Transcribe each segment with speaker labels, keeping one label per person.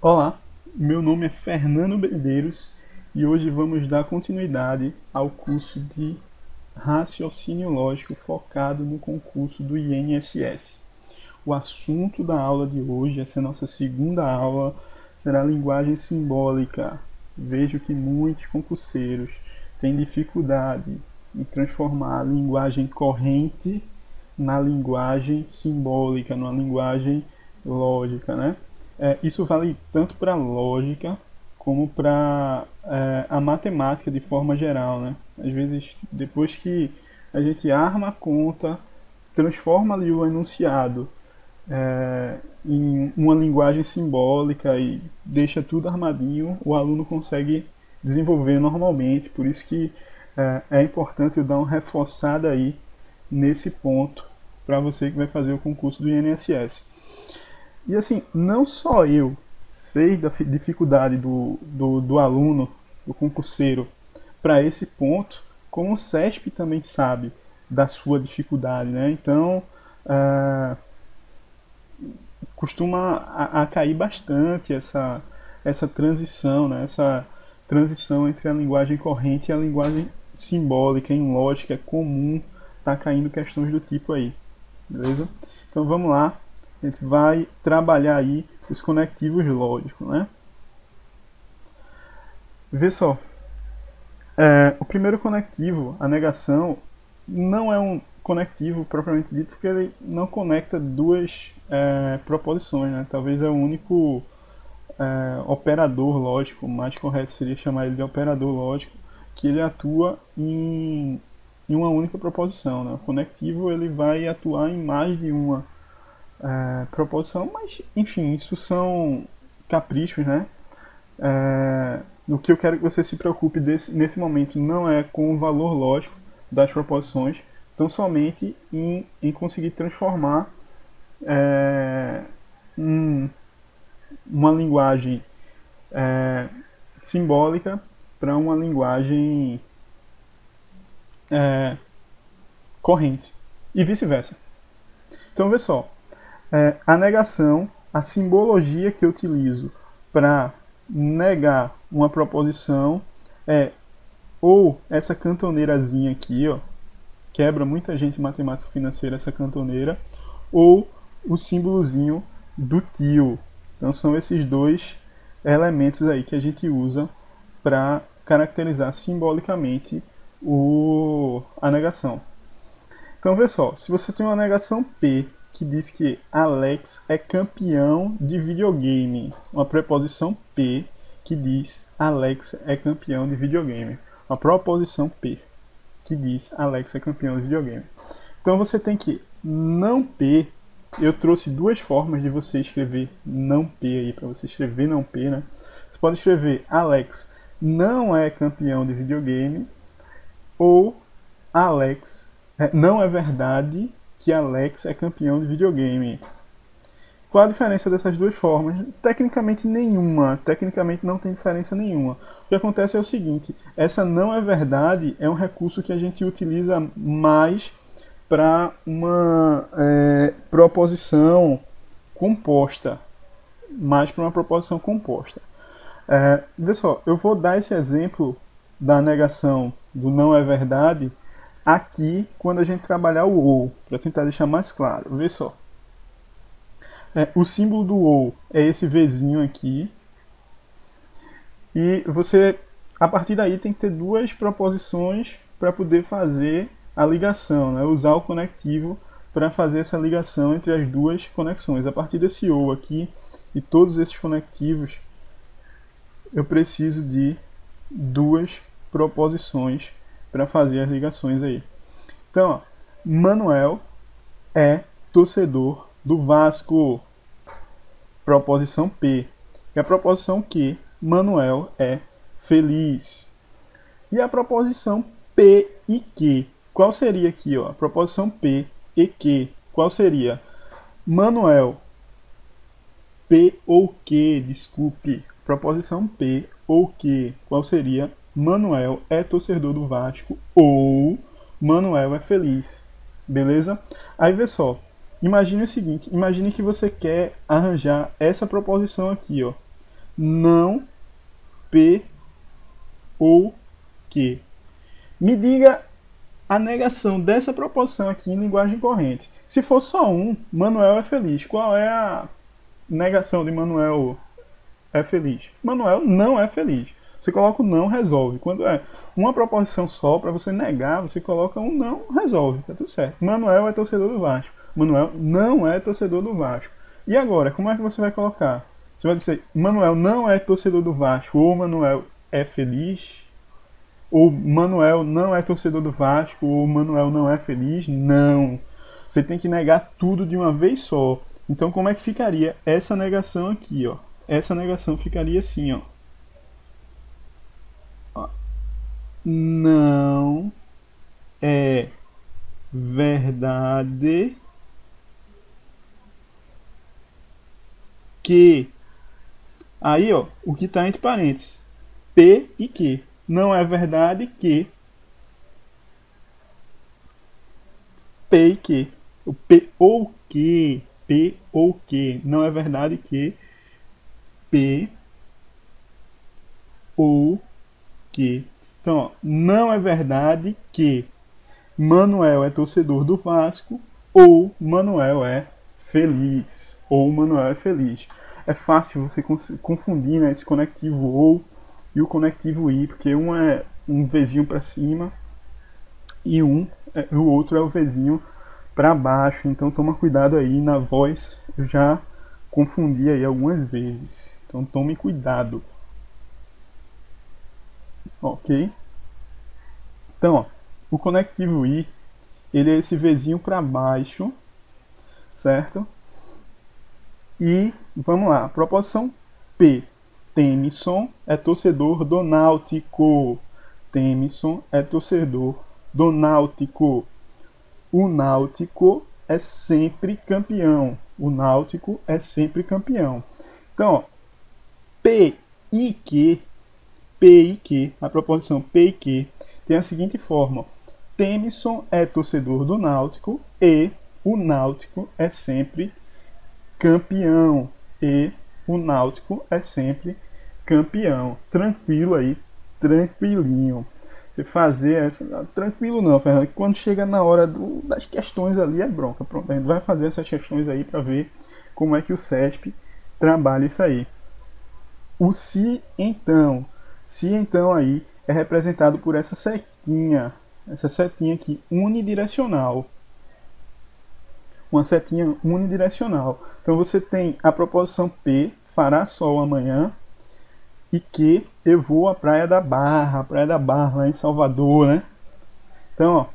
Speaker 1: Olá, meu nome é Fernando Medeiros e hoje vamos dar continuidade ao curso de Raciocínio Lógico focado no concurso do INSS. O assunto da aula de hoje, essa é a nossa segunda aula, será linguagem simbólica. Vejo que muitos concurseiros têm dificuldade em transformar a linguagem corrente na linguagem simbólica, numa linguagem lógica, né? Isso vale tanto para a lógica como para a matemática de forma geral, né? Às vezes, depois que a gente arma a conta, transforma ali o enunciado em uma linguagem simbólica e deixa tudo armadinho, o aluno consegue desenvolver normalmente. Por isso que é importante eu dar uma reforçada aí nesse ponto para você que vai fazer o concurso do INSS. E assim, não só eu sei da dificuldade do aluno, do concurseiro, para esse ponto, como o CESP também sabe da sua dificuldade, né? Então, costuma a cair bastante essa transição, né? Essa transição entre a linguagem corrente e a linguagem simbólica. Em lógica é comum tá caindo questões do tipo aí, beleza? Então vamos lá, a gente vai trabalhar aí os conectivos lógicos, né? Vê só, o primeiro conectivo, a negação, não é um conectivo propriamente dito, porque ele não conecta duas proposições, né? Talvez é o único operador lógico, mais correto seria chamar ele de operador lógico, que ele atua em uma única proposição, né? O conectivo ele vai atuar em mais de uma proposição, mas enfim, isso são caprichos, né? O que eu quero que você se preocupe nesse momento não é com o valor lógico das proposições, então somente em conseguir transformar uma linguagem simbólica para uma linguagem corrente e vice-versa. Então, vê só, a negação, a simbologia que eu utilizo para negar uma proposição é ou essa cantoneirazinha aqui, ó, quebra muita gente em matemática financeira essa cantoneira, ou o símbolozinho do tio. Então são esses dois elementos aí que a gente usa para caracterizar simbolicamente a negação. Então vê só, se você tem uma negação P que diz que Alex é campeão de videogame, uma preposição P que diz Alex é campeão de videogame, uma proposição P que diz Alex é campeão de videogame. Então você tem que não P. Eu trouxe duas formas de você escrever não P aí, para você escrever não P, né? Você pode escrever Alex não é campeão de videogame, ou Alex não é verdade que Alex é campeão de videogame. Qual a diferença dessas duas formas? Tecnicamente nenhuma. Tecnicamente não tem diferença nenhuma. O que acontece é o seguinte: essa não é verdade é um recurso que a gente utiliza mais para uma proposição composta. Mais para uma proposição composta. Vê só, eu vou dar esse exemplo da negação do não é verdade aqui quando a gente trabalhar o ou, para tentar deixar mais claro. Vê só. O símbolo do ou é esse Vzinho aqui. E você, a partir daí, tem que ter duas proposições para poder fazer a ligação, né? Usar o conectivo para fazer essa ligação entre as duas conexões. A partir desse ou aqui e todos esses conectivos, eu preciso de duas proposições para fazer as ligações aí. Então, ó, Manuel é torcedor do Vasco. Proposição P. E a proposição Q, Manuel é feliz. E a proposição P e Q, qual seria aqui, ó? A proposição P e Q, qual seria? Manuel, P ou Q, desculpe. Proposição P ou Q, qual seria? Manuel é torcedor do Vasco ou Manuel é feliz. Beleza? Aí vê só. Imagine o seguinte, imagine que você quer arranjar essa proposição aqui, ó. não, P ou Q. Me diga a negação dessa proposição aqui em linguagem corrente. Se for só um, Manuel é feliz. Qual é a negação de Manuel é feliz? Manuel não é feliz. Você coloca o não, resolve. Quando é uma proposição só, para você negar, você coloca um não, resolve. Tá tudo certo. Manuel é torcedor do Vasco. Manuel não é torcedor do Vasco. E agora, como é que você vai colocar? Você vai dizer, Manuel não é torcedor do Vasco, ou Manuel é feliz, ou Manuel não é torcedor do Vasco, ou Manuel não é feliz. Não. Você tem que negar tudo de uma vez só. Então, como é que ficaria essa negação aqui, ó? Essa negação ficaria assim, ó. Não é verdade que... Aí, ó, o que está entre parênteses. P e Q. Não é verdade que P e Q. O P ou Q. P ou Q. Não é verdade que P ou Q. Então, ó, não é verdade que Manuel é torcedor do Vasco ou Manuel é feliz. Ou Manuel é feliz. É fácil você confundir, né, esse conectivo ou e o conectivo i, porque um é um Vzinho para cima e o outro é o Vzinho para baixo. Então toma cuidado aí na voz. Eu já confundi aí algumas vezes. Então tome cuidado. Ok? Então, ó, o conectivo i, ele é esse Vzinho para baixo, certo? E vamos lá, proposição P. Temison é torcedor do Náutico. Temison é torcedor do Náutico. O Náutico é sempre campeão. O Náutico é sempre campeão. Então, ó, P e Q, a proposição P e Q tem a seguinte forma. Temison é torcedor do Náutico e o Náutico é sempre campeão. E o Náutico é sempre campeão. Tranquilo aí, tranquilinho. Você fazer essa. Tranquilo não, Fernando. Quando chega na hora das questões ali é bronca. Pronto, a gente vai fazer essas questões aí para ver como é que o CESP trabalha isso aí. O se então. Se então aí é representado por essa setinha. Essa setinha aqui, unidirecional. Uma setinha unidirecional. Então você tem a proposição P, fará sol amanhã, e que eu vou à Praia da Barra, lá em Salvador, né? Então, ó,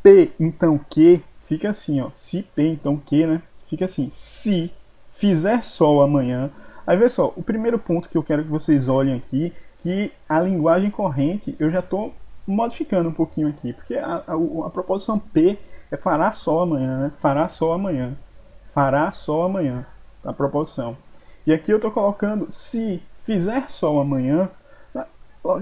Speaker 1: P, então que, fica assim, ó, se P, então que, né? Fica assim, se fizer sol amanhã. Aí, vê só, o primeiro ponto que eu quero que vocês olhem aqui, que a linguagem corrente, eu já estou modificando um pouquinho aqui, porque a proposição P é fará sol amanhã, né? Fará sol amanhã. Fará sol amanhã, a proposição. E aqui eu estou colocando se fizer sol amanhã.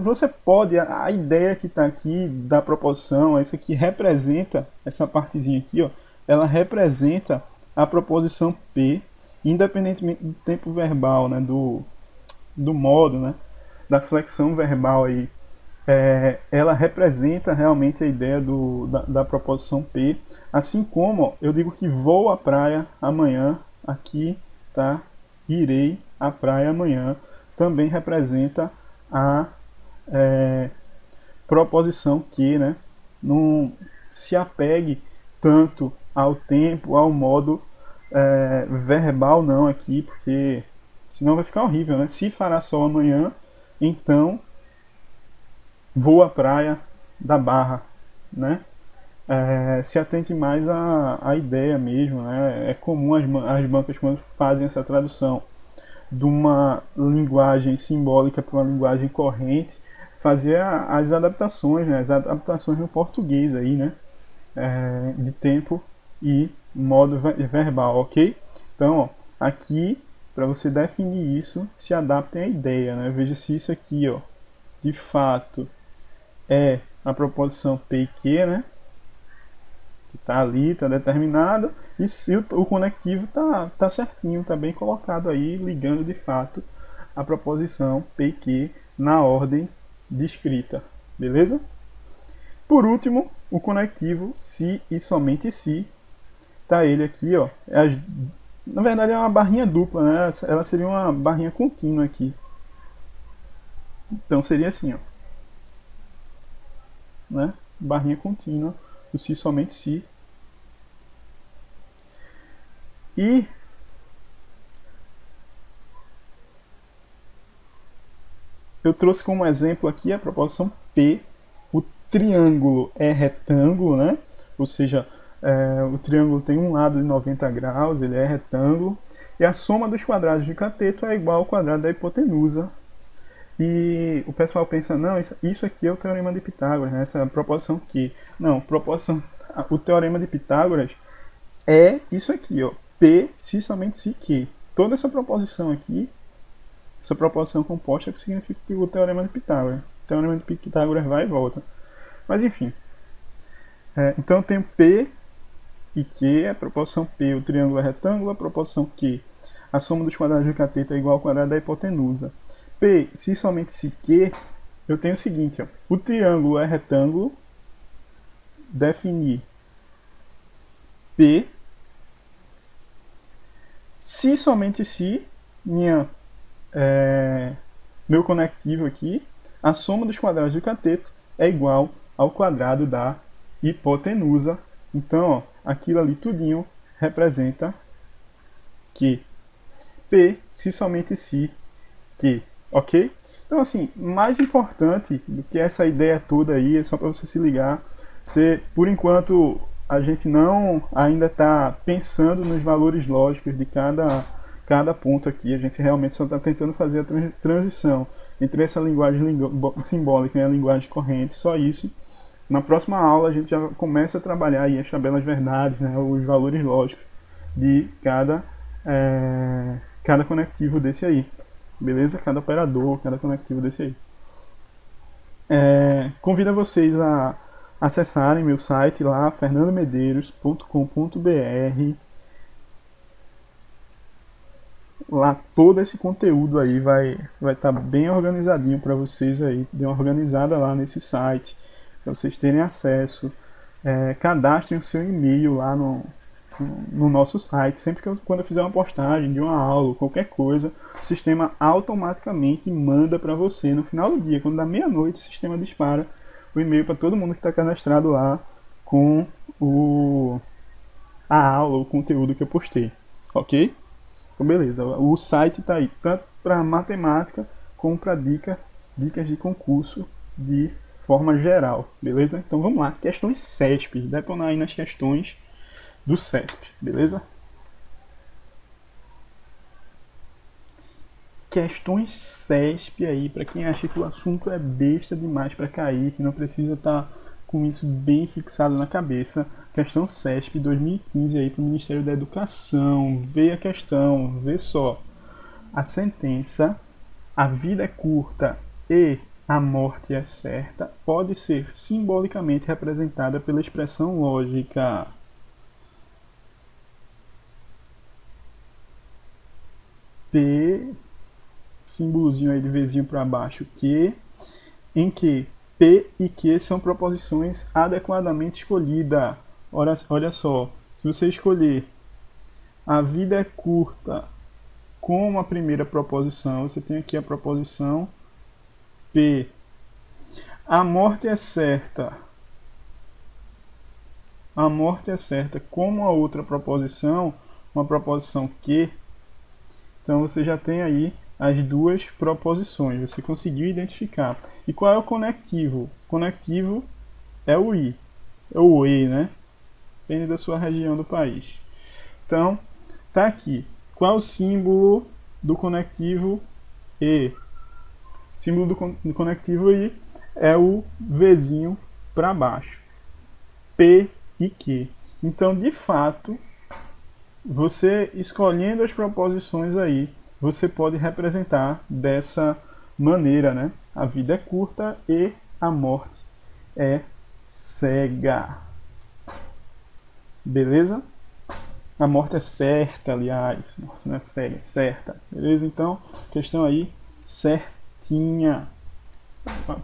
Speaker 1: Você pode, a ideia que está aqui da proposição, essa aqui representa, essa partezinha aqui, ó, ela representa a proposição P, independentemente do tempo verbal, né, do modo, né, da flexão verbal aí. Ela representa realmente a ideia da proposição P, assim como ó, eu digo que vou à praia amanhã, aqui tá, irei à praia amanhã, também representa a proposição que, né, não se apegue tanto ao tempo, ao modo verbal não aqui, porque senão vai ficar horrível, né? Se fará sol amanhã, então vou à praia da Barra, né? Se atente mais à ideia mesmo, né? É comum as bancas, quando fazem essa tradução de uma linguagem simbólica para uma linguagem corrente, fazer as adaptações, né? As adaptações no português aí, né? De tempo e modo verbal, ok? Então, ó, aqui, para você definir isso, se adaptem à ideia, né? Veja se isso aqui, ó, de fato é a proposição P e Q, né? Que está ali, está determinado, e se o conectivo tá certinho, tá bem colocado aí, ligando de fato a proposição P e Q na ordem descrita, beleza? Por último, o conectivo se e somente se. Tá ele aqui, ó. Na verdade é uma barrinha dupla, né? Ela seria uma barrinha contínua aqui. Então seria assim, ó. Né? Barrinha contínua, o se somente se. E eu trouxe como exemplo aqui a proposição P. O triângulo é retângulo, né? Ou seja, o triângulo tem um lado de 90 graus, ele é retângulo. E a soma dos quadrados de cateto é igual ao quadrado da hipotenusa. E o pessoal pensa, não, isso aqui é o teorema de Pitágoras, né? Essa proposição aqui. Não, o teorema de Pitágoras é isso aqui, ó. P se somente se Q. Toda essa proposição aqui, essa proposição composta, que significa o teorema de Pitágoras. O teorema de Pitágoras vai e volta. Mas enfim. Então eu tenho P e Q, a proposição P, o triângulo é retângulo, a proposição Q, a soma dos quadrados de cateto é igual ao quadrado da hipotenusa. P, se somente se Q, eu tenho o seguinte, ó, o triângulo é retângulo, definir P, se somente se, meu conectivo aqui, a soma dos quadrados de cateto é igual ao quadrado da hipotenusa. Então, ó, aquilo ali tudinho representa que P, se somente se Q, ok? Então, assim, mais importante do que essa ideia toda aí, é só para você se ligar, por enquanto, a gente não ainda está pensando nos valores lógicos de cada ponto aqui, a gente realmente só está tentando fazer a transição entre essa linguagem simbólica e a linguagem corrente, só isso. Na próxima aula a gente já começa a trabalhar aí as tabelas verdades, né, os valores lógicos de cada conectivo desse aí, beleza? Cada operador, cada conectivo desse aí. Convido vocês a acessarem meu site lá, fernandomedeiros.com.br. Lá todo esse conteúdo aí vai estar bem organizadinho para vocês aí, dê uma organizada lá nesse site, para vocês terem acesso. Cadastrem o seu e-mail lá no nosso site. Sempre quando eu fizer uma postagem de uma aula, qualquer coisa, o sistema automaticamente manda para você no final do dia, quando dá meia-noite, o sistema dispara o e-mail para todo mundo que está cadastrado lá com a aula, o conteúdo que eu postei, ok? Então beleza, o site está aí tanto para matemática como para dicas de concurso de forma geral, beleza? Então vamos lá, questões CESP, detonar aí nas questões do CESP, beleza? Questões CESP aí, para quem acha que o assunto é besta demais para cair, que não precisa estar com isso bem fixado na cabeça. Questão CESP 2015 aí para o Ministério da Educação. Vê a questão, vê só. A sentença, a vida é curta e a morte é certa, pode ser simbolicamente representada pela expressão lógica. P, símbolozinho aí de vezinho para baixo, Q, em que P e Q são proposições adequadamente escolhidas. Olha só, se você escolher a vida é curta como a primeira proposição, você tem aqui a proposição P. A morte é certa. A morte é certa como a outra proposição, uma proposição Q. Então você já tem aí as duas proposições, você conseguiu identificar. E qual é o conectivo? O conectivo é o I, é o E, né? Depende da sua região do país. Então, tá aqui. Qual é o símbolo do conectivo E? O símbolo do conectivo I é o Vzinho para baixo. P e Q. Então, de fato, você escolhendo as proposições aí, você pode representar dessa maneira, né? A vida é curta e a morte é cega. Beleza? A morte é certa, aliás. A morte não é cega, é certa. Beleza? Então, questão aí certinha. A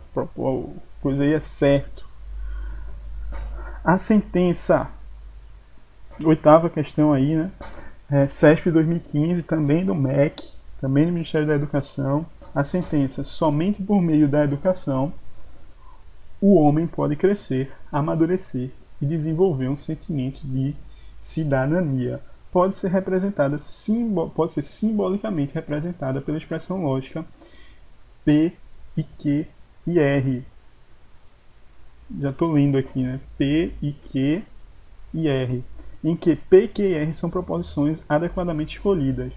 Speaker 1: coisa aí é certo. A sentença, oitava questão aí, né? CESP 2015, também do MEC, também do Ministério da Educação. A sentença: somente por meio da educação o homem pode crescer, amadurecer e desenvolver um sentimento de cidadania. Pode ser representada, pode ser simbolicamente representada pela expressão lógica P e Q e R. Já estou lendo aqui, né? P e Q e R. Em que P, Q e R são proposições adequadamente escolhidas.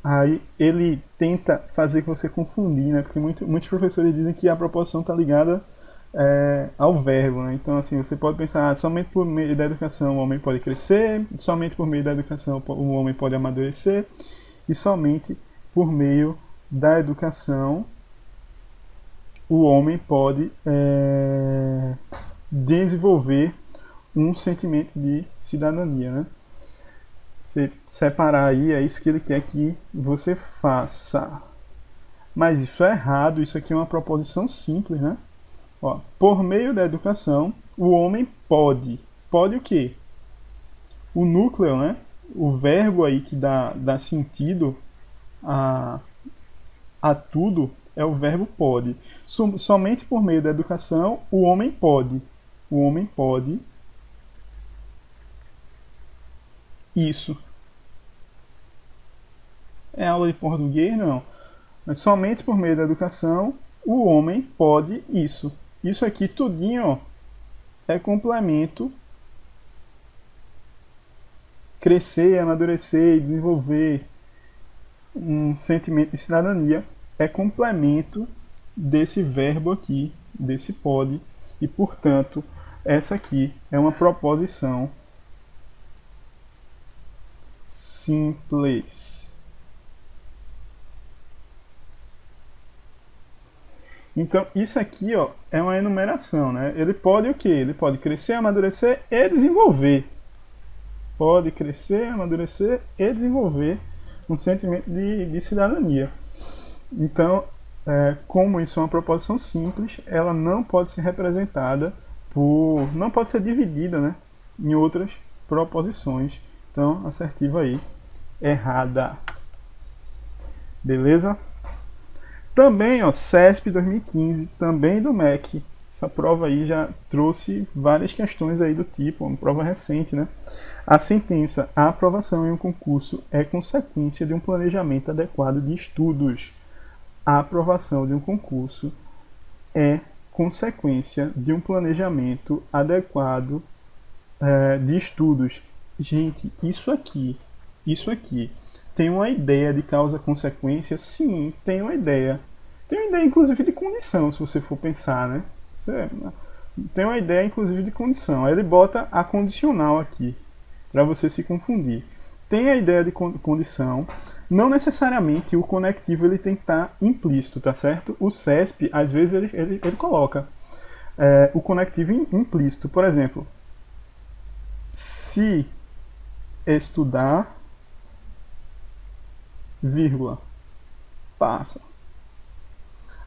Speaker 1: Aí ele tenta fazer que você confundir, né? Porque muitos professores dizem que a proposição está ligada ao verbo, né? Então, assim, você pode pensar, somente por meio da educação o homem pode crescer, somente por meio da educação o homem pode amadurecer, e somente por meio da educação o homem pode desenvolver um sentimento de cidadania, né? Você separar aí, é isso que ele quer que você faça. Mas isso é errado, isso aqui é uma proposição simples, né? Ó, por meio da educação, o homem pode. Pode o quê? O núcleo, né? O verbo aí que dá sentido a tudo é o verbo pode. Somente por meio da educação, o homem pode. O homem pode isso. É aula de português? Não. Mas somente por meio da educação, o homem pode isso. Isso aqui tudinho, ó, é complemento. Crescer, amadurecer e desenvolver um sentimento de cidadania é complemento desse verbo aqui, desse pode, e portanto essa aqui é uma proposição simples. Então isso aqui, ó, é uma enumeração, né? Ele pode o quê? Ele pode crescer, amadurecer e desenvolver. Pode crescer, amadurecer e desenvolver um sentimento de cidadania. Então, como isso é uma proposição simples, ela não pode ser representada não pode ser dividida, né, em outras proposições. Então, assertiva aí, errada. Beleza? Também, ó, CESP 2015, também do MEC. Essa prova aí já trouxe várias questões aí do tipo, uma prova recente, né? A sentença: a aprovação em um concurso é consequência de um planejamento adequado de estudos. A aprovação de um concurso é consequência de um planejamento adequado de estudos. Gente, isso aqui, tem uma ideia de causa-consequência? Sim, tem uma ideia. Tem uma ideia, inclusive, de condição, se você for pensar, né? Tem uma ideia, inclusive, de condição. Aí ele bota a condicional aqui, para você se confundir. Tem a ideia de condição. Não necessariamente o conectivo ele tem que estar implícito, tá certo? O CESP, às vezes, ele coloca o conectivo implícito. Por exemplo, se estudar, vírgula, passa.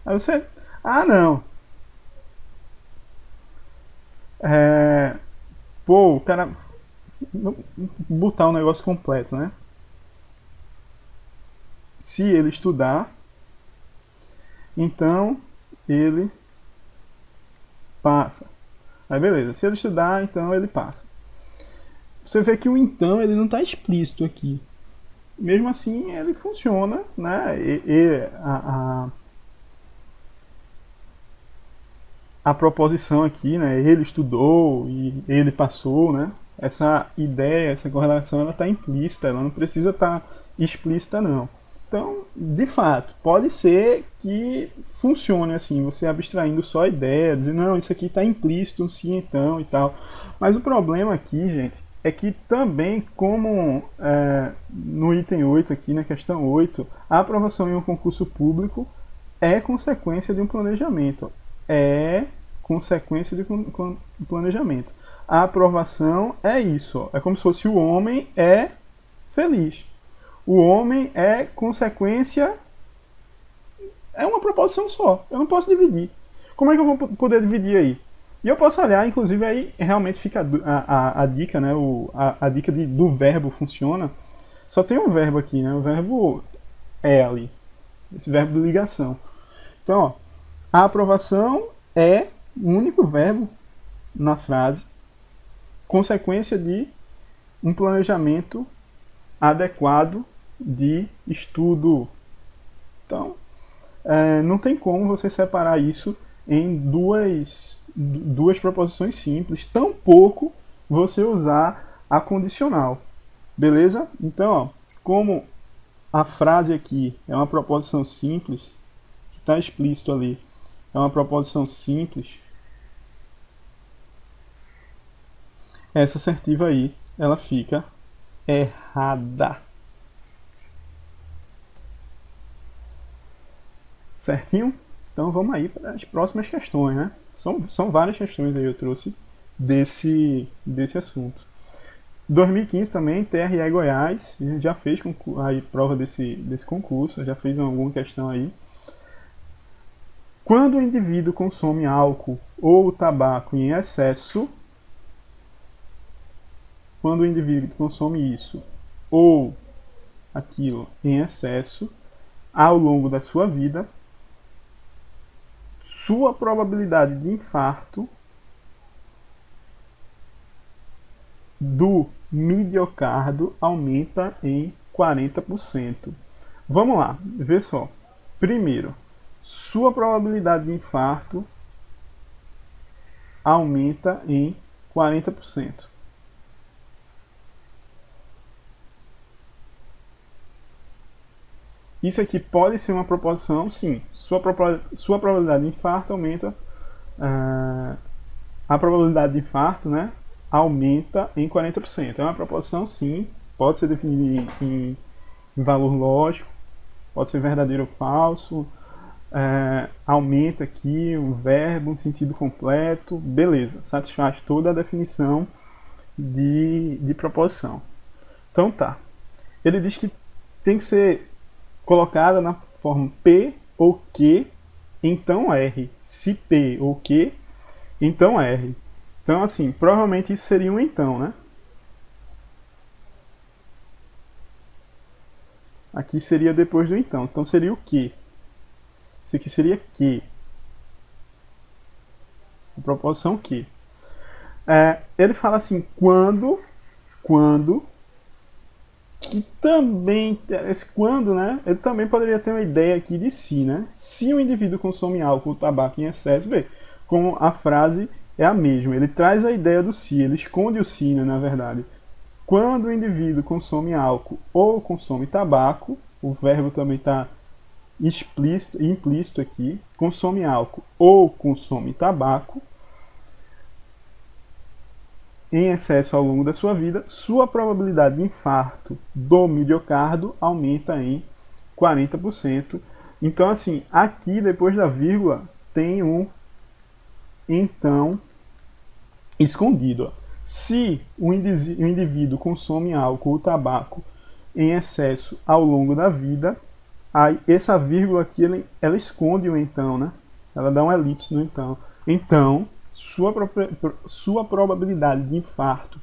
Speaker 1: Aí você... Ah, não. Pô, o cara... botar o negócio completo, né? Se ele estudar, então ele passa. Aí beleza, se ele estudar, então ele passa. Você vê que o então ele não está explícito aqui. Mesmo assim, ele funciona, né? A proposição aqui, né? Ele estudou e ele passou, né? Essa ideia, essa correlação, ela está implícita, ela não precisa estar explícita, não. Então, de fato, pode ser que funcione assim, você abstraindo só a ideia, dizendo, não, isso aqui está implícito, sim, então, e tal. Mas o problema aqui, gente, é que também, como no item 8 aqui, na questão 8, a aprovação em um concurso público é consequência de um planejamento. É consequência de um planejamento. A aprovação é isso, ó. É como se fosse o homem é feliz. O homem é consequência é uma proposição só. Eu não posso dividir. Como é que eu vou poder dividir aí? E eu posso olhar, inclusive aí realmente fica a dica, né? A dica do verbo funciona. Só tem um verbo aqui, né? O verbo é ali. Esse verbo de ligação. Então, ó, a aprovação é o único verbo na frase, consequência de um planejamento adequado de estudo. Então, não tem como você separar isso em duas proposições simples, tampouco você usar a condicional. Beleza? Então, ó, como a frase aqui é uma proposição simples, que está explícito ali, é uma proposição simples, essa assertiva aí, ela fica errada. Certinho? Então vamos aí para as próximas questões, né? São várias questões aí eu trouxe desse assunto. 2015 também, TRE Goiás, a gente já fez aí prova desse concurso, já fez alguma questão aí. Quando o indivíduo consome álcool ou tabaco em excesso, quando o indivíduo consome isso ou aquilo em excesso, ao longo da sua vida, sua probabilidade de infarto do miocárdio aumenta em 40%. Vamos lá, vê só. Primeiro, sua probabilidade de infarto aumenta em 40%. Isso aqui pode ser uma proposição, sim. Sua probabilidade de infarto aumenta. A probabilidade de infarto, né, aumenta em 40%. É uma proposição, sim. Pode ser definida em valor lógico. Pode ser verdadeiro ou falso. Aumenta aqui um verbo, um sentido completo. Beleza. Satisfaz toda a definição de proposição. Então tá. Ele diz que tem que ser colocada na forma P ou Q, então R. Se P ou Q, então R. Então, assim, provavelmente isso seria um então, né? Aqui seria depois do então. Então seria o que? Isso aqui seria que. A proposição que. Ele fala assim, quando, que também, esse quando, né? Ele também poderia ter uma ideia aqui de si, né? Se o indivíduo consome álcool ou tabaco em excesso, bem, como a frase é a mesma, ele traz a ideia do si, ele esconde o si, né, na verdade. Quando o indivíduo consome álcool ou consome tabaco, o verbo também está implícito aqui, consome álcool ou consome tabaco em excesso ao longo da sua vida, sua probabilidade de infarto do miocárdio aumenta em 40%. Então, assim, aqui depois da vírgula tem um então escondido. Ó. Se o indivíduo consome álcool ou tabaco em excesso ao longo da vida, aí essa vírgula aqui ela esconde o então, né? Ela dá um elipse no então. Então, sua probabilidade de infarto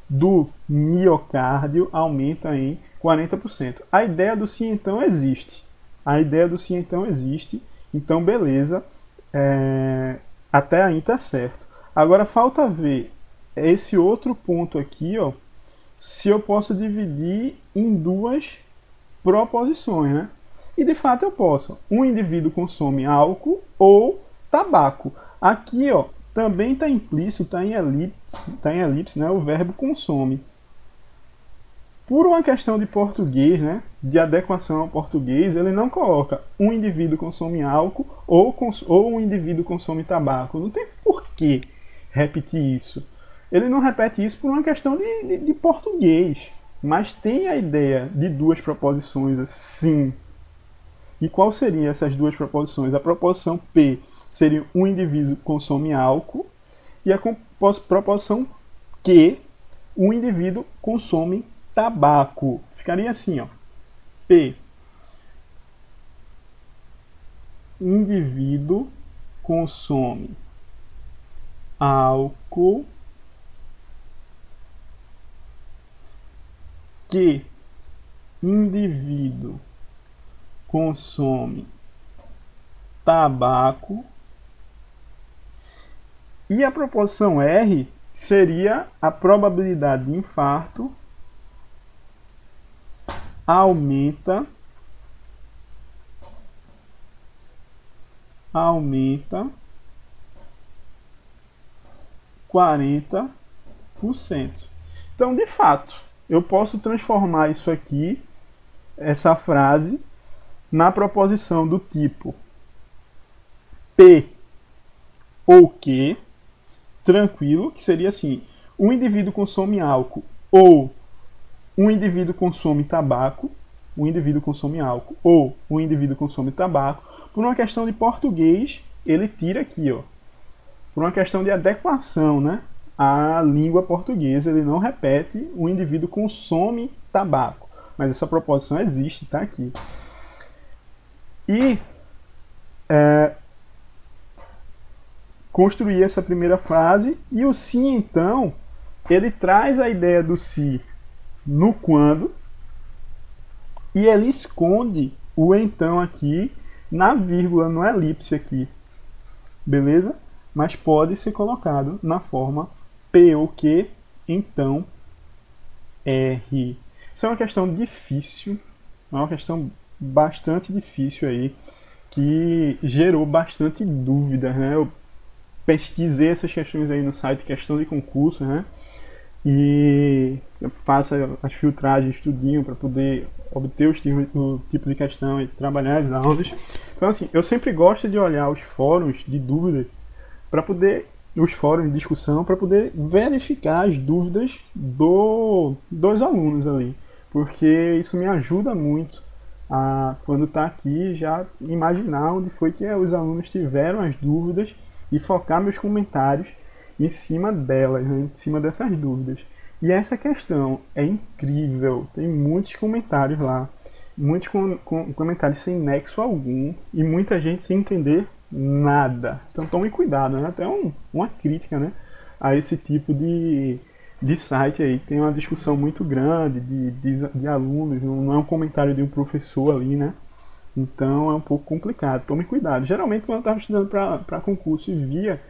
Speaker 1: do miocárdio aumenta em 40%. A ideia do sim então existe. Então, beleza. Até aí tá certo. Agora falta ver esse outro ponto aqui, ó, se eu posso dividir em duas proposições, né? E de fato eu posso. Um indivíduo consome álcool ou tabaco. Aqui, ó, também está implícito, está em elipse, né, o verbo consome. Por uma questão de português, né, de adequação ao português, ele não coloca um indivíduo consome álcool ou um indivíduo consome tabaco. Não tem por que repetir isso. Ele não repete isso por uma questão de português, mas tem a ideia de duas proposições assim. E qual seriam essas duas proposições? A proposição P seria um indivíduo consome álcool e a proposição Q, um indivíduo consome tabaco. Ficaria assim, ó. P. indivíduo consome álcool que indivíduo consome tabaco, e a proposição R seria a probabilidade de infarto aumenta 40%. Então, de fato, eu posso transformar isso aqui, essa frase, na proposição do tipo P ou Q, tranquilo, que seria assim: um indivíduo consome álcool ou um indivíduo consome tabaco, um indivíduo consome álcool ou um indivíduo consome tabaco. Por uma questão de português, ele tira aqui, ó. Por uma questão de adequação, né, à língua portuguesa, ele não repete o indivíduo consome tabaco. Mas essa proposição existe, está aqui. E construir essa primeira frase. E o se, então, ele traz a ideia do se no quando, e ele esconde o então aqui na vírgula, no elipse aqui. Beleza? Mas pode ser colocado na forma P ou Q, então R. Isso é uma questão difícil, é uma questão bastante difícil aí, que gerou bastante dúvidas, né? Eu pesquisei essas questões aí no site Questão de Concurso, né? E eu faço as filtragens, estudinho, para poder obter o tipo de questão e trabalhar as aulas. Então, assim, eu sempre gosto de olhar os fóruns de dúvidas, para poder, os fóruns de discussão, para poder verificar as dúvidas dos alunos ali. Porque isso me ajuda muito a, quando está aqui, já imaginar onde foi que os alunos tiveram as dúvidas e focar meus comentários em cima delas, né, em cima dessas dúvidas. E essa questão é incrível, tem muitos comentários lá, muitos comentários sem nexo algum e muita gente sem entender nada. Então tome cuidado, né? Até uma crítica, né, a esse tipo de site aí, tem uma discussão muito grande de alunos, não é um comentário de um professor ali, né? Então é um pouco complicado, tome cuidado. Geralmente quando eu estava estudando para concurso e via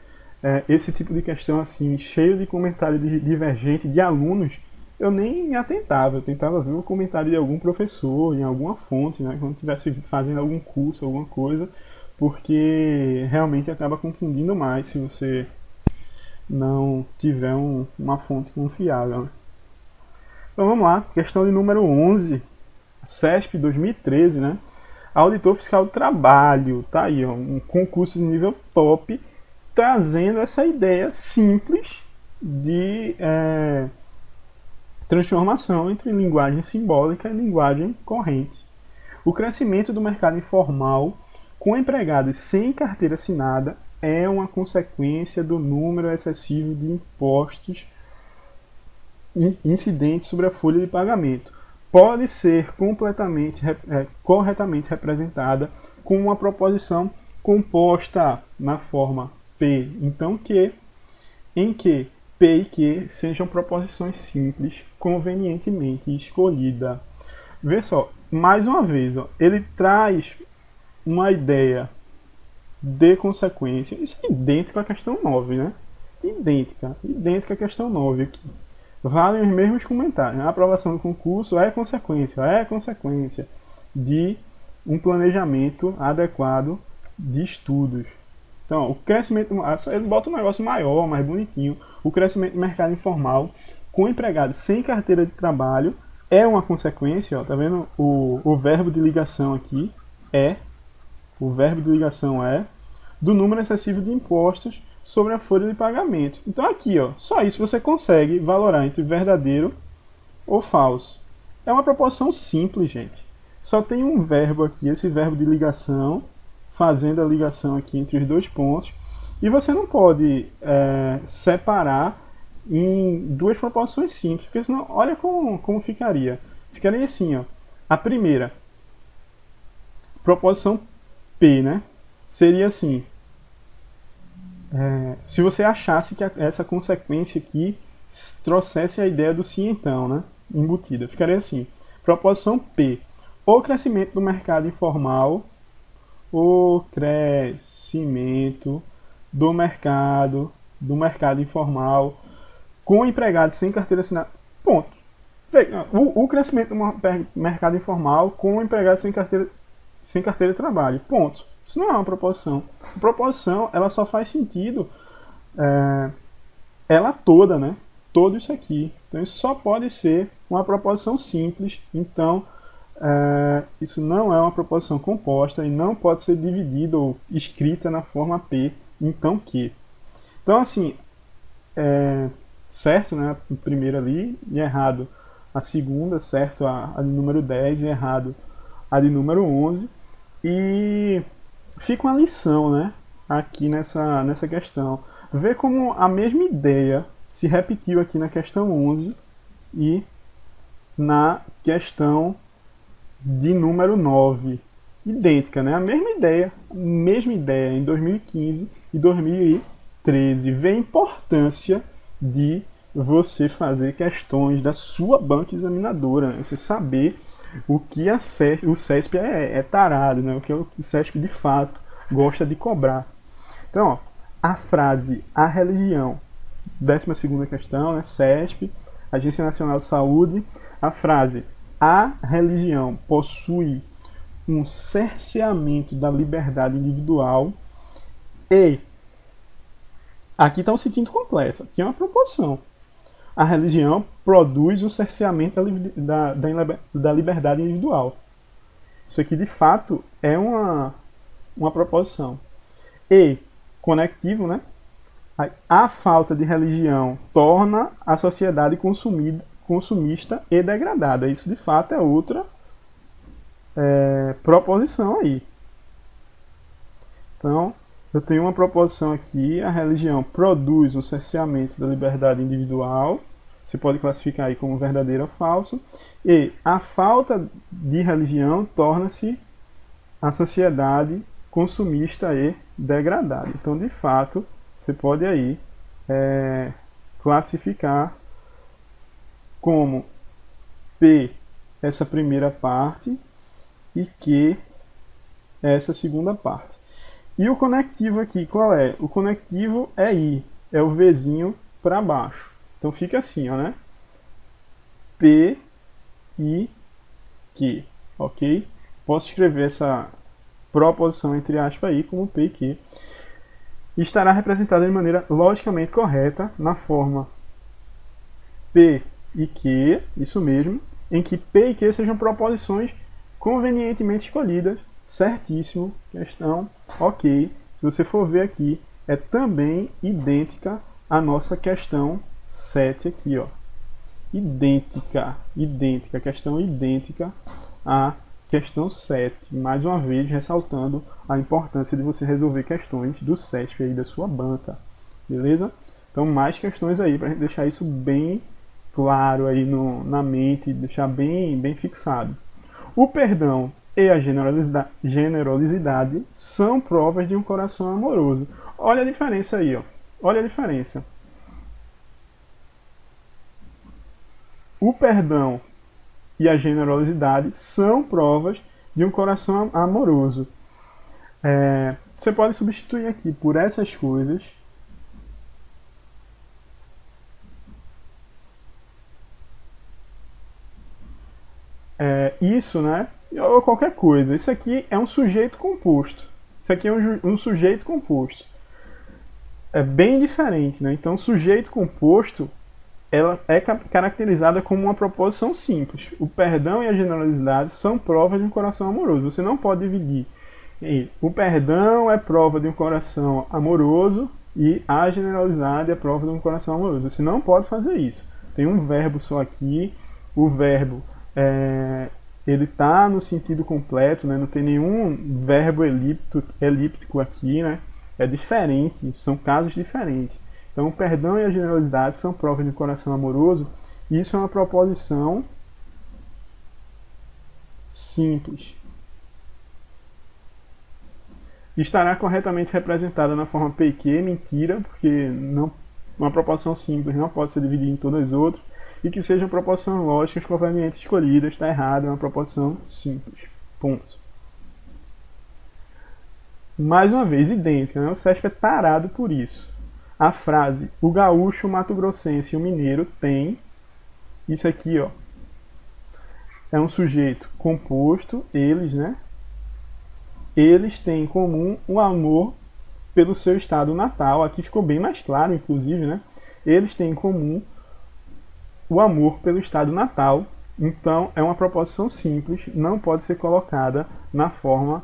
Speaker 1: esse tipo de questão assim, cheio de comentário divergente de alunos, eu nem me atentava, eu tentava ver o comentário de algum professor, em alguma fonte, né, quando estivesse fazendo algum curso, alguma coisa, porque realmente acaba confundindo mais se você não tiver uma fonte confiável, né? Então vamos lá, questão de número 11, CESP 2013, né? Auditor Fiscal do Trabalho, tá aí, ó, um concurso de nível top, trazendo essa ideia simples de transformação entre linguagem simbólica e linguagem corrente. O crescimento do mercado informal com empregados sem carteira assinada é uma consequência do número excessivo de impostos incidentes sobre a folha de pagamento. Pode ser corretamente representada com uma proposição composta na forma P, então em que P e Q sejam proposições simples, convenientemente escolhida. Vê só, mais uma vez, ó, ele traz uma ideia de consequência. Isso é idêntico à questão 9, né? Idêntica à questão 9 aqui. Valem os mesmos comentários. A aprovação do concurso é consequência de um planejamento adequado de estudos. Então, o crescimento, ele bota um negócio maior, mais bonitinho. O crescimento do mercado informal com empregados sem carteira de trabalho é uma consequência, ó, tá vendo? O verbo de ligação aqui o verbo de ligação é do número excessivo de impostos sobre a folha de pagamento. Então aqui, ó, só isso você consegue valorar entre verdadeiro ou falso. É uma proposição simples, gente. Só tem um verbo aqui, esse verbo de ligação, fazendo a ligação aqui entre os dois pontos. E você não pode separar em duas proposições simples, porque senão, olha como ficaria. Ficaria assim, ó. A primeira, proposição P, né? seria assim, se você achasse que essa consequência aqui trouxesse a ideia do sim então, né, embutida, ficaria assim, proposição P, o crescimento do mercado informal, o crescimento do mercado informal com empregados sem carteira assinada, ponto. O crescimento do mercado informal com empregados sem carteira de trabalho, ponto. Isso não é uma proposição. A proposição, ela só faz sentido ela toda, né? Todo isso aqui. Então isso só pode ser uma proposição simples. Então isso não é uma proposição composta e não pode ser dividida ou escrita na forma P, então que. Então assim, certo, né? A primeira ali e errado a segunda, certo? A de número 10 e errado a de número 11. E fica uma lição, né? Aqui nessa questão. Ver como a mesma ideia se repetiu aqui na questão 11 e na questão de número 9. Idêntica, né? A mesma ideia em 2015 e 2013. Vê a importância de você fazer questões da sua banca examinadora, né? Você saber o que o CESP é tarado, né? O que o CESP de fato gosta de cobrar. Então, ó, a frase a religião, 12ª questão, né? CESP, Agência Nacional de Saúde, a frase a religião possui um cerceamento da liberdade individual e aqui está um sentido completo, aqui é uma proposição. A religião produz o cerceamento da liberdade individual. Isso aqui, de fato, é uma proposição. E, conectivo, né? A falta de religião torna a sociedade consumista e degradada. Isso, de fato, é outra proposição aí. Então, eu tenho uma proposição aqui, a religião produz um cerceamento da liberdade individual, você pode classificar aí como verdadeiro ou falso, e a falta de religião torna-se a sociedade consumista e degradada. Então, de fato, você pode aí classificar como P essa primeira parte e Q essa segunda parte. E o conectivo aqui, qual é? O conectivo é I, é o Vzinho para baixo. Então fica assim, ó, né? P, I, Q, ok? Posso escrever essa proposição entre aspas aí como P e Q. Estará representada de maneira logicamente correta na forma P e Q, isso mesmo, em que P e Q sejam proposições convenientemente escolhidas. Certíssimo, questão, ok. Se você for ver aqui, é também idêntica à nossa questão 7 aqui, ó. Idêntica, questão idêntica à questão 7. Mais uma vez, ressaltando a importância de você resolver questões do CESP aí da sua banca, beleza? Então, mais questões aí, para a gente deixar isso bem claro aí na mente, deixar bem fixado. O perdão e a generosidade são provas de um coração amoroso. Olha a diferença aí, ó. Olha a diferença. O perdão e a generosidade são provas de um coração amoroso. Você pode substituir aqui por essas coisas. Isso, né? Ou qualquer coisa. Isso aqui é um sujeito composto. Isso aqui é um sujeito composto. É bem diferente, né? Então, sujeito composto, ela é caracterizada como uma proposição simples. O perdão e a generosidade são provas de um coração amoroso. Você não pode dividir. O perdão é prova de um coração amoroso e a generosidade é prova de um coração amoroso. Você não pode fazer isso. Tem um verbo só aqui. O verbo ele está no sentido completo, né? Não tem nenhum verbo elíptico aqui, né? É diferente, são casos diferentes. Então, o perdão e a generosidade são provas de um coração amoroso. E isso é uma proposição simples. estará corretamente representada na forma P e Q, mentira, porque não, uma proporção simples não pode ser dividida em todas as outras, e que sejam proporções lógicas convenientes escolhidas, está errado, é uma proporção simples. Ponto. Mais uma vez, idêntica, né? O CESP é tarado por isso. A frase, o gaúcho, o mato-grossense e o mineiro tem, isso aqui, ó, é um sujeito composto, eles, né? Eles têm em comum o amor pelo seu estado natal. Aqui ficou bem mais claro, inclusive, né? Eles têm em comum o amor pelo estado natal. Então, é uma proposição simples, não pode ser colocada na forma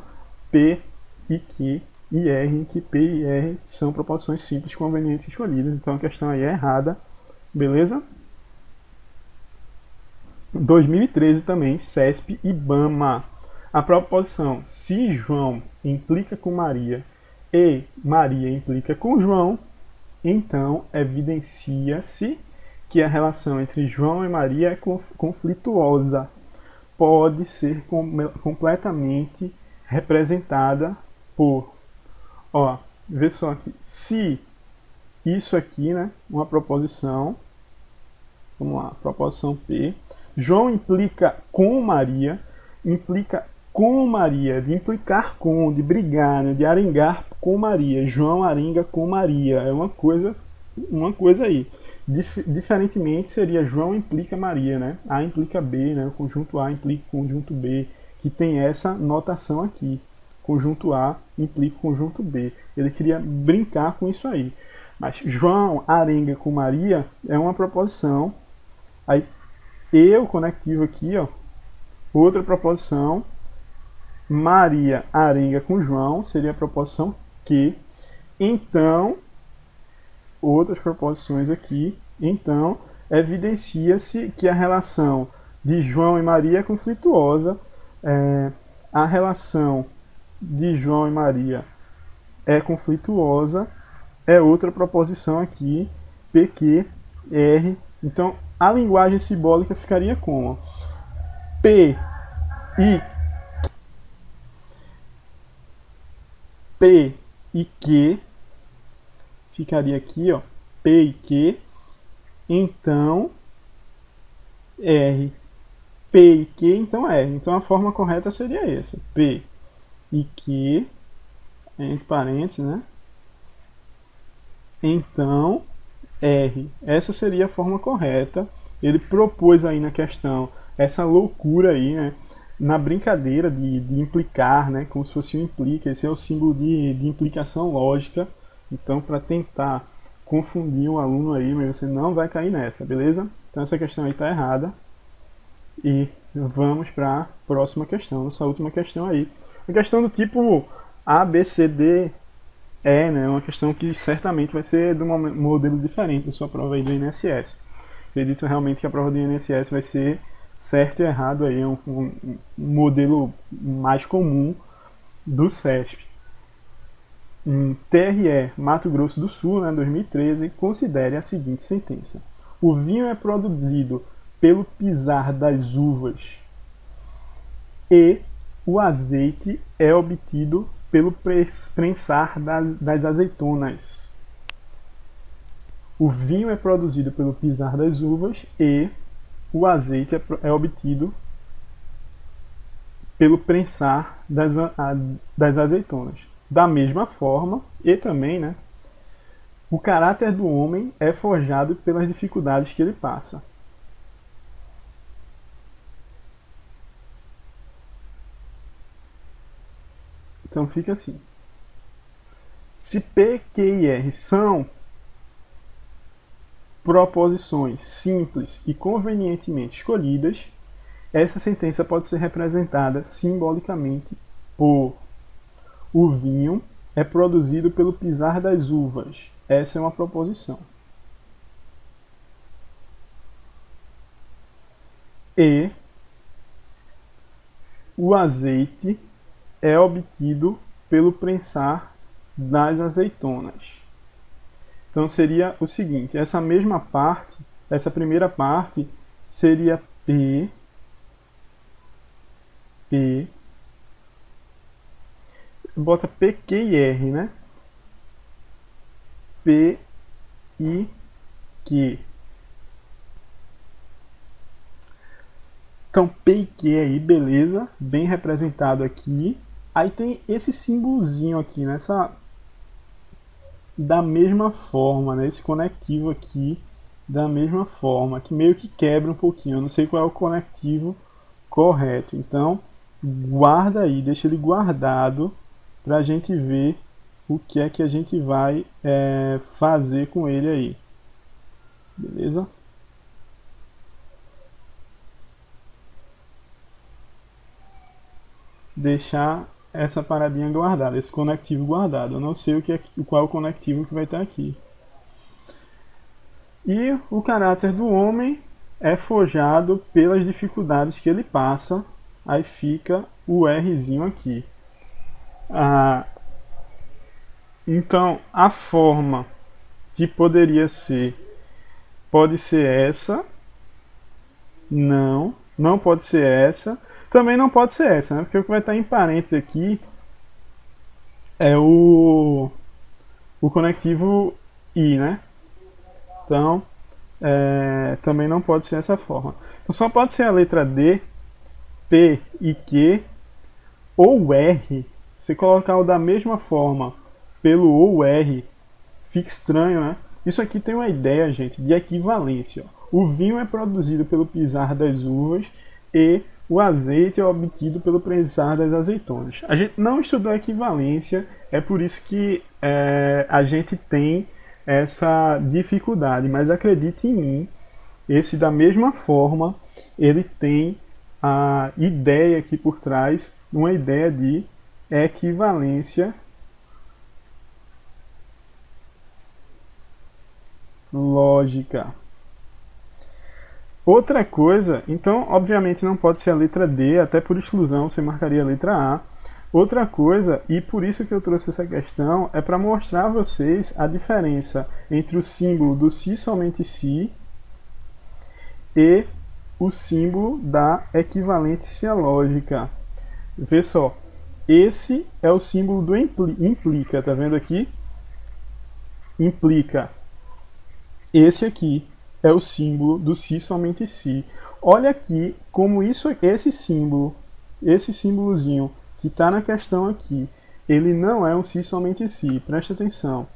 Speaker 1: P e Q e R, em que P e R são proposições simples convenientes escolhidas. Então, a questão aí é errada, beleza? 2013 também, CESP e IBAMA. A proposição se João implica com Maria e Maria implica com João, então evidencia-se que a relação entre João e Maria é conflituosa. Pode ser completamente representada por, ó, vê só aqui, se isso aqui, né, uma proposição, vamos lá, proposição P, João implica com Maria, implica com Maria, de implicar com, de brigar, né, de arengar com Maria. João arenga com Maria. É uma coisa aí. Diferentemente seria João implica Maria, né? A implica B, né? O conjunto A implica o conjunto B, que tem essa notação aqui. Conjunto A implica o conjunto B. Ele queria brincar com isso aí. Mas João arenga com Maria é uma proposição. Aí o conectivo aqui, ó, outra proposição. Maria arenga com João seria a proposição Q. Então, outras proposições aqui. Então, evidencia-se que a relação de João e Maria é conflituosa. A relação de João e Maria é conflituosa. É outra proposição aqui, PQ, R. Então, a linguagem simbólica ficaria como? P e Q ficaria aqui, ó, P e Q, então R, P e Q, então R. Então a forma correta seria essa, P e Q, entre parênteses, né? Então R. Essa seria a forma correta. Ele propôs aí na questão essa loucura aí, né? Na brincadeira de implicar, né, como se fosse um implica, esse é o símbolo de implicação lógica. Então, para tentar confundir um aluno aí, mas você não vai cair nessa, beleza? Então, essa questão aí está errada. E vamos para a próxima questão, nossa última questão aí. A questão do tipo A, B, C, D, E, né, uma questão que certamente vai ser de um modelo diferente da sua prova aí do INSS. Acredito realmente que a prova do INSS vai ser certo e errado aí, um modelo mais comum do CESP. TRE Mato Grosso do Sul, né, 2013, considere a seguinte sentença: o vinho é produzido pelo pisar das uvas e o azeite é obtido pelo prensar das azeitonas. O vinho é produzido pelo pisar das uvas e o azeite é obtido pelo prensar das azeitonas. Da mesma forma, e também, né, o caráter do homem é forjado pelas dificuldades que ele passa. Então fica assim. Se P, Q e R são proposições simples e convenientemente escolhidas, essa sentença pode ser representada simbolicamente por: o vinho é produzido pelo pisar das uvas. Essa é uma proposição. E o azeite é obtido pelo prensar das azeitonas. Então seria o seguinte, essa mesma parte, essa primeira parte seria P, bota PQ e R, né? P, I, Q. Então, P e Q aí, beleza, bem representado aqui. Aí tem esse símbolozinho aqui, nessa da mesma forma, né? Esse conectivo aqui da mesma forma, que meio que quebra um pouquinho. Eu não sei qual é o conectivo correto. Então, guarda aí, deixa ele guardado para a gente ver o que é que a gente vai fazer com ele aí. Beleza? Deixar essa paradinha guardada, esse conectivo guardado. Eu não sei qual é o conectivo que vai estar aqui. E o caráter do homem é forjado pelas dificuldades que ele passa. Aí fica o Rzinho aqui. Então, a forma que poderia ser pode ser essa. Não pode ser essa. Também não pode ser essa, né? Porque o que vai estar em parênteses aqui é o conectivo I, né? Então, também não pode ser essa forma. Então, só pode ser a letra D, P e Q, ou R. Se colocar o da mesma forma pelo ou R, fica estranho, né? Isso aqui tem uma ideia, gente, de equivalência. O vinho é produzido pelo pisar das uvas e o azeite é obtido pelo prensar das azeitonas. A gente não estudou equivalência, é por isso que a gente tem essa dificuldade, mas acredite em mim, esse da mesma forma, ele tem a ideia aqui por trás, uma ideia de equivalência lógica. Outra coisa, então, obviamente não pode ser a letra D, até por exclusão você marcaria a letra A. Outra coisa, e por isso que eu trouxe essa questão, é para mostrar a vocês a diferença entre o símbolo do si somente si e o símbolo da equivalência lógica. Vê só, esse é o símbolo do implica, tá vendo aqui? Implica. Esse aqui é o símbolo do si somente si. Olha aqui como esse símbolozinho que está na questão aqui, ele não é um si somente si. Presta atenção.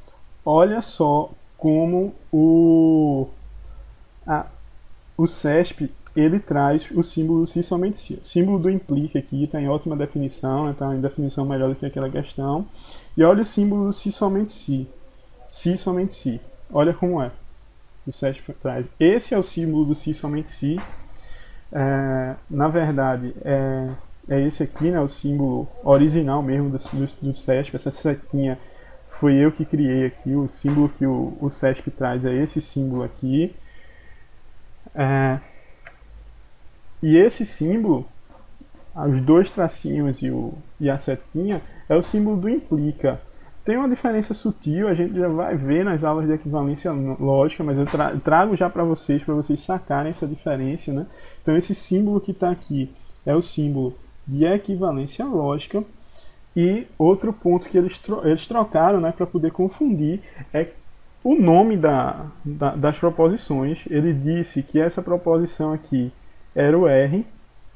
Speaker 1: Olha só como o CESP ele traz o símbolo do si somente si. O símbolo do implica aqui está em ótima definição, está em definição melhor do que aquela questão. E olha o símbolo do si somente si. Si somente si. Olha como é. O CESP traz. Esse é o símbolo do si somente si. Na verdade, é esse aqui, né, o símbolo original mesmo do CESP. Essa setinha foi eu que criei aqui. O símbolo que o CESP traz é esse símbolo aqui. E esse símbolo, os dois tracinhos e a setinha, é o símbolo do implica. Tem uma diferença sutil, a gente já vai ver nas aulas de equivalência lógica, mas eu trago já para vocês sacarem essa diferença, né? Então esse símbolo que está aqui é o símbolo de equivalência lógica. E outro ponto que eles trocaram, né, para poder confundir, é o nome das proposições. Ele disse que essa proposição aqui era o R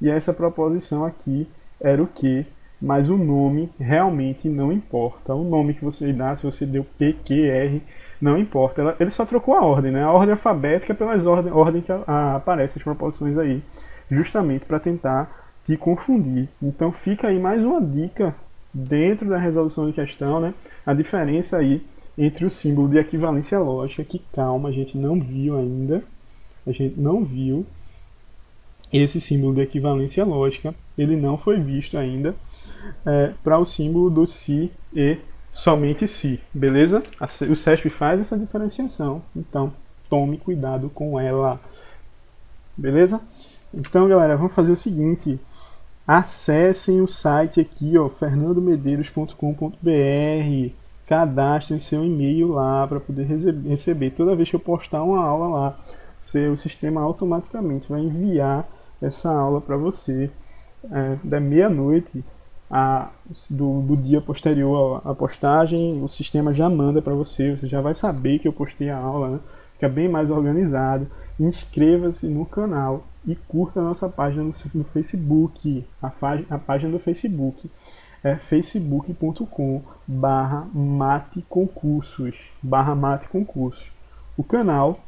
Speaker 1: e essa proposição aqui era o Q. Mas o nome realmente não importa. O nome que você dá, se você deu P, Q, R, não importa. Ele só trocou a ordem, né? A ordem alfabética pelas ordem que aparecem as proposições aí, justamente para tentar te confundir. Então fica aí mais uma dica dentro da resolução de questão, né? A diferença aí entre o símbolo de equivalência lógica, que calma, a gente não viu ainda. A gente não viu esse símbolo de equivalência lógica, ele não foi visto ainda. Para o símbolo do si e somente si, beleza? O CESP faz essa diferenciação, então tome cuidado com ela, beleza? Então, galera, vamos fazer o seguinte: acessem o site aqui, ó, fernandomedeiros.com.br, cadastrem seu e-mail lá para poder receber toda vez que eu postar uma aula lá. O sistema automaticamente vai enviar essa aula para você da meia-noite. do dia posterior à postagem, o sistema já manda para você, você já vai saber que eu postei a aula, né? Fica bem mais organizado. Inscreva-se no canal e curta a nossa página no Facebook, a página do Facebook é facebook.com/mateconcursos, /mateconcursos. O canal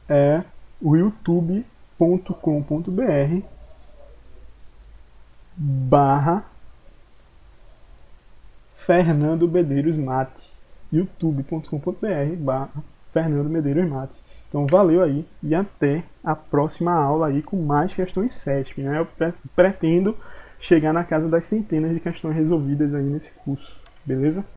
Speaker 1: é o youtube.com.br/Fernando Medeiros Mate, youtube.com.br/Fernando Medeiros Mate. Então valeu aí e até a próxima aula aí com mais questões CESP, né? Eu pretendo chegar na casa das centenas de questões resolvidas aí nesse curso, beleza?